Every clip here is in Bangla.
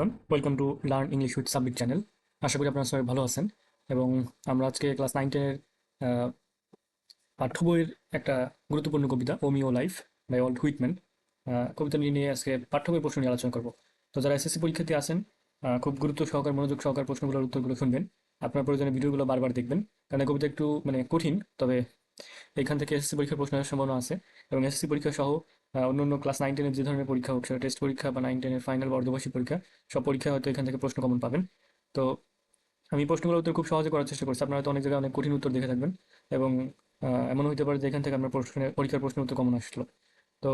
Everyone, welcome to learn English with Sabbir channel. আশা করি আপনারা সবাই ভালো আছেন। এবং আমরা আজকে ক্লাস 9-10-এর পাঠ্য বইয়ের একটা গুরুত্বপূর্ণ কবিতা ওমিও লাইফ বাই ওয়াল্ট হুইটম্যান কবিতা নিয়ে আজকে পাঠ্য বই প্রশ্ন নিয়ে আলোচনা করব। তো যারা এসএসসি পরীক্ষার্থী আছেন, খুব গুরুত্ব সহকার মনোযোগ সহকার প্রশ্নগুলোর উত্তরগুলো শুনবেন। আপনার প্রয়োজনে ভিডিওগুলো বারবার দেখবেন, কারণ এই কবিতা একটু কঠিন, তবে এখান থেকে এসএসসি পরীক্ষার প্রশ্ন আসার সম্ভাবনা আছে। এবং এসএসসি পরীক্ষা সহ অন্য ক্লাস 9-10-এর যে ধরনের পরীক্ষা হোক, সেটা টেস্ট পরীক্ষা বা 9-10-এর ফাইনাল বা অর্ধবার্ষিক পরীক্ষা, সব পরীক্ষায় হয়তো এখান থেকে প্রশ্ন কমন পাবেন। তো আমি প্রশ্নগুলোর উত্তর খুব সহজে করার চেষ্টা করছি। আপনারা হয়তো অনেক জায়গায় অনেক কঠিন উত্তর দেখে থাকবেন, এবং এমন হতে পারে যে এখান থেকে আপনার পরীক্ষার প্রশ্নের উত্তর কমন আসলো। তো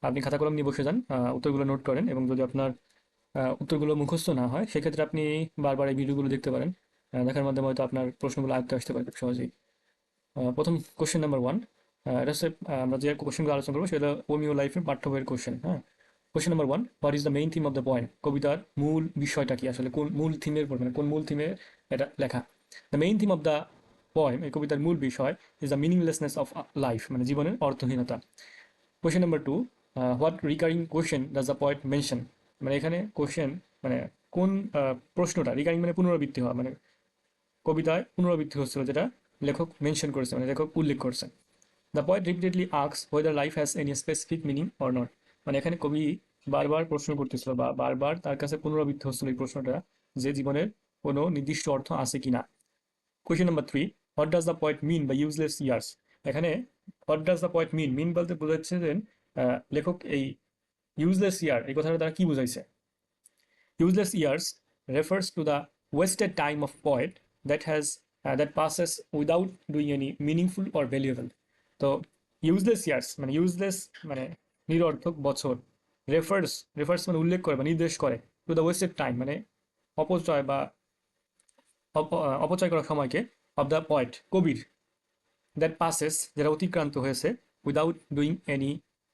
আপনি খাতা কলম নিয়ে বসে যান, উত্তরগুলো নোট করেন, এবং যদি আপনার উত্তরগুলো মুখস্থ না হয়, সেক্ষেত্রে আপনি বারবার এই ভিডিওগুলো দেখতে পারেন। দেখার মাধ্যমে হয়তো আপনার প্রশ্নগুলো আয়ত্তে আসতে পারে খুব সহজেই। প্রথম কোশ্চেন নাম্বার 1, এটা হচ্ছে আমরা যে কোশ্চেনগুলো আলোচনা করবো সেটা হোমিও লাইফের পাঠ্য বইয়ের কোশ্চেন। হ্যাঁ, question number 1, what is the main theme of the poem? কবিতার মূল বিষয়টা কি, আসলে কোন মূল থিমের উপর, কোন মূল থিমে এটা লেখা? The main theme of the poem, এই কবিতার মূল বিষয়, is the meaninglessness of life, জীবনের অর্থহীনতা। Question number 2, what recurring question does the poet mention? এখানে কোশ্চেন কোন প্রশ্নটা, রিকারিং পুনরাবৃত্তি হওয়া, কবিতায় পুনরাবৃত্তি হচ্ছিল, যেটা লেখক মেনশন করেছে, লেখক উল্লেখ করছে। The poet repeatedly asks whether life has any specific meaning or not. এখানে কবি বারবার প্রশ্ন করতেছিল, বা বারবার তার কাছে পুনরাবৃত্তি হচ্ছিল এই প্রশ্নটা, যে জীবনের কোনো নির্দিষ্ট অর্থ আছে কিনা। Question number 3, what does the poet mean by useless years? এখানে what does the poet mean, বলতে বোঝাচ্ছে যে লেখক এই ইউজলেস ইয়ার এই কথাটা দ্বারা কি বুঝাইছে। Useless years refers to the wasted time of poet that passes without doing any meaningful or valuable. তো ইউজলেস ইয়ার্স ইউজলেস নিরর্থক বছর, রেফার্স উল্লেখ করে বা নির্দেশ করে টু দ্য ওয়েস্টেড টাইম, অপচয় বা অপচয় করা সময়কে, of the poet Kabir, that passes যেটা অতিক্রান্ত হয়েছে, উইদাউট ডুইং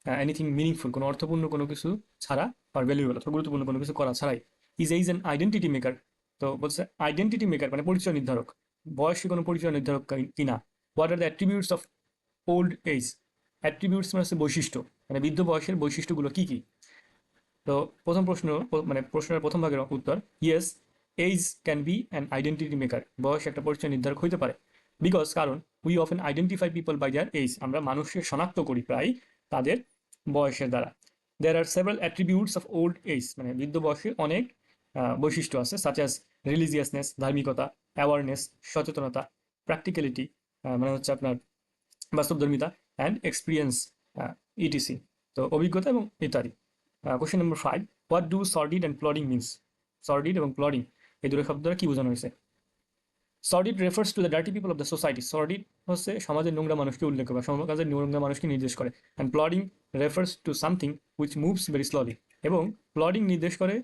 এনিথিং মিনিংফুল কোনো অর্থপূর্ণ কোনো কিছু ছাড়া, আর ভ্যালুয়েবল অথবা গুরুত্বপূর্ণ কোনো কিছু করা ছাড়াই। Is an identity maker. তো বলছে আইডেন্টিটি মেকার পরিচয় নির্ধারক, বয়সী কোনো পরিচয় নির্ধারক কিনা। What are the attributes of old age? Attributes হচ্ছে বৈশিষ্ট্য, বৃদ্ধ বয়সের বৈশিষ্ট্যগুলো কি কি। তো প্রথম প্রশ্ন, প্রশ্নের প্রথম ভাগের উত্তর, yes, age can be an identity maker, বয়স একটা পরিচয় নির্ধারক হইতে পারে। বিকজ কারণ, we often identify people by their age, আমরা মানুষকে শনাক্ত করি প্রায় তাদের বয়সের দ্বারা। There are several attributes of old age, বৃদ্ধ বয়সের অনেক বৈশিষ্ট্য আছে, সাচ অ্যাজ রিলিজিয়াসনেস, ধার্মিকতা, অ্যাওয়ারনেস, সচেতনতা, প্র্যাকটিক্যালিটি, হচ্ছে আপনার বাস্তবধর্মিতা, অ্যান্ড এক্সপিরিয়েন্স, ইটিসি, তো অভিজ্ঞতা এবং ইত্যাদি। Question number 5, what do sordid and plodding means? Sordid এবং প্লডিং এই দুটো শব্দ দ্বারা কি বোঝানো হয়েছে? Sordid refers to the dirty people of the society, sordid হচ্ছে সমাজের নোংরা মানুষকে উল্লেখ করে, সমাজের নোংরা মানুষকে নির্দেশ করে। And plodding refers to something which moves very slowly, এবং প্লডিং নির্দেশ করে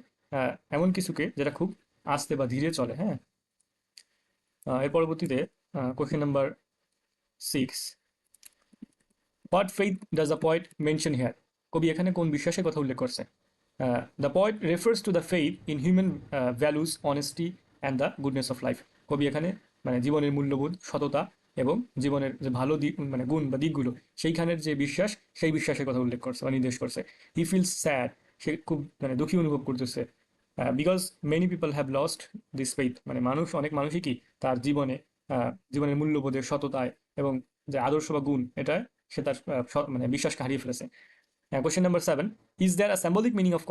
এমন কিছুকে যেটা খুব আস্তে বা ধীরে চলে। হ্যাঁ, এর পরবর্তীতে question number 6, what faith does the poet mention here? কবি এখানে কোন বিশ্বাসের কথা উল্লেখ করছে? The poet refers to the faith in human values, honesty and the goodness of life. কবি এখানে জীবনের মূল্যবোধ, সততা এবং জীবনের যে ভালো দিক, গুণ বা দিকগুলো, সেইখানের যে বিশ্বাস, সেই বিশ্বাসের কথা উল্লেখ করছে বা নির্দেশ করছে। হি ফিলস স্যাড, সে খুব দুঃখী অনুভব করতেছে। Because many people have lost this faith, অনেক মানুষই কি তার জীবনের মূল্যবোধের, সততায় এবং যে আদর্শ বা গুণ, এটা সে তার বিশ্বাসকে হারিয়ে ফেলেছে। Question number 7, is there a symbolic meaning of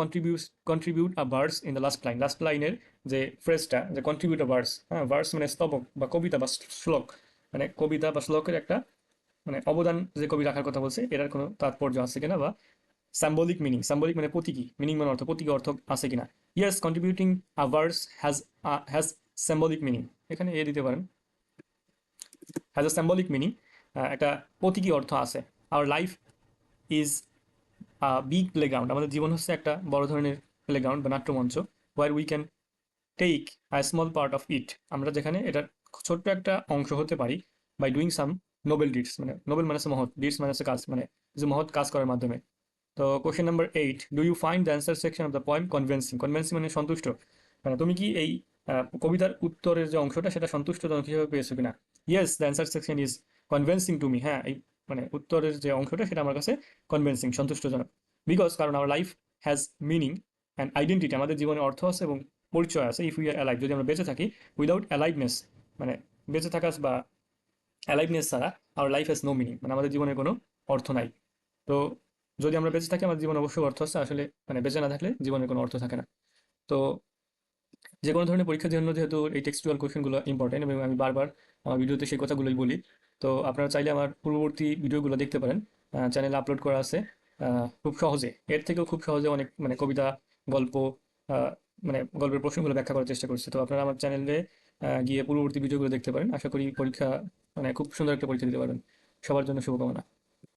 contribute a verse in the last line? Last লাইনের যে ফ্রেজটা, যে কন্ট্রিবিউট আ ভার্স, হ্যাঁ, ভার্স স্তবক বা কবিতা বা শ্লোক, কবিতা বা শ্লোকের একটা অবদান যে কবি রাখার কথা বলছে, এটার কোনো তাৎপর্য আছে কিনা, বা সিম্বলিক মিনিং, সিম্বলিক প্রতীকী, মিনিং অর্থ, প্রতীকী অর্থ আছে কিনা। Yes, contributing a verse has symbolic meaning, এখানে এ দিতে পারেন, হ্যাজ আ সিম্বলিক মিনিং, একটা প্রতীকী অর্থ আছে। Our life is big playground, আমাদের জীবন হচ্ছে একটা বড় ধরনের প্লেগ্রাউন্ড বা নাট্যমঞ্চ। Where we can take a small part of it, আমরা যেখানে এটার ছোট্ট একটা অংশ হতে পারি, by doing some noble deeds, noble হচ্ছে মহৎ, ডিডস হচ্ছে কাজ, যে মহৎ কাজ করার মাধ্যমে। তো question number 8, do you find the answer section of the poem convincing? Convincing সন্তুষ্ট, তুমি কি এই কবিতার উত্তরের যে অংশটা, সেটা সন্তুষ্টজনক হিসেবে পেয়েছো কিনা। Yes, the answer section is convincing to me, হ্যাঁ, এই উত্তরের যে অংশটা, সেটা আমার কাছে কনভিন্সিং, সন্তুষ্টজনক। বিকজ কারণ, hour life has meaning and identity, আমাদের জীবনে অর্থ আছে এবং পরিচয় আছে। ইফ উই আর অ্যালাইভ, যদি আমরা বেঁচে থাকি, উইদাউট অ্যালাইভনেস, মানে বেঁচে থাকা বা অ্যালাইভনেস ছাড়া our life has no meaning, মানে আমাদের জীবনে কোনো অর্থ নাই। তো যদি আমরা বেঁচে থাকি, আমাদের জীবনে অবশ্যই অর্থ আছে আসলে, মানে বেঁচে না থাকলে জীবনে কোনো অর্থ থাকে না। তো যে কোনো ধরনের পরীক্ষার জন্য যেহেতু এই টেক্সচুয়াল কোয়েশ্চেনগুলো ইম্পর্টেন্ট, এবং আমি বারবার আমার ভিডিওতে সেই কথাগুলোই বলি, তো আপনারা চাইলে আমার পূর্ববর্তী ভিডিওগুলো দেখতে পারেন, চ্যানেলে আপলোড করা আছে। খুব সহজে, এর থেকেও খুব সহজে অনেক মানে কবিতা, গল্প, আহ, মানে গল্পের প্রশ্নগুলো ব্যাখ্যা করার চেষ্টা করছি। তো আপনারা আমার চ্যানেলে গিয়ে পূর্ববর্তী ভিডিওগুলো দেখতে পারেন। আশা করি পরীক্ষা মানে খুব সুন্দর একটা পরীক্ষা দিতে পারবেন। সবার জন্য শুভকামনা।